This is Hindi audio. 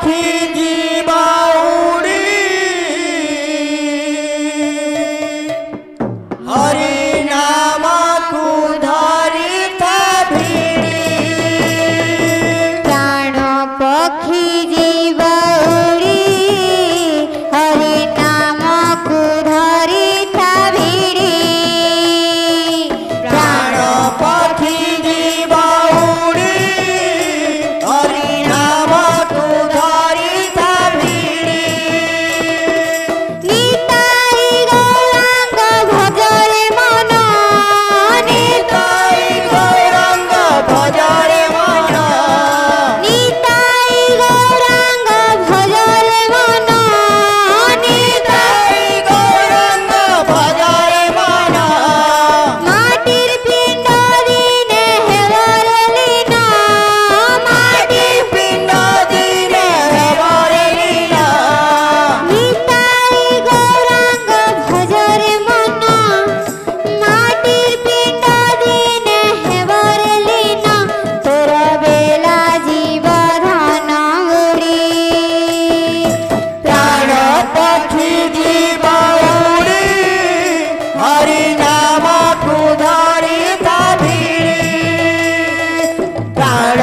पखी जीवाउड़ी हरि नाम को धरिता भिड़ी प्राण पक्षी जीवाउड़ी हरि नाम को धरिता भिड़ी प्राण पखी जीवाउड़ी हरि नाम को धरिता भिड़ी निताई गौरांग भजरे मन निताई गौरांग भजरे मन निताई गौरांग भजरे मन निताई गौरांग भजरे मन माटिर पिंड दिने हेवर लीना माटिर पिंड दिने हेवरे लीला निताई गौरांग भजरे मन माटिर पिंड दिने हेवर लीना तोर बेला जीव धन उड़ी प्राण पक्षी जीवाउड़ी हरि नाम को धरिता भिड़ी प्राण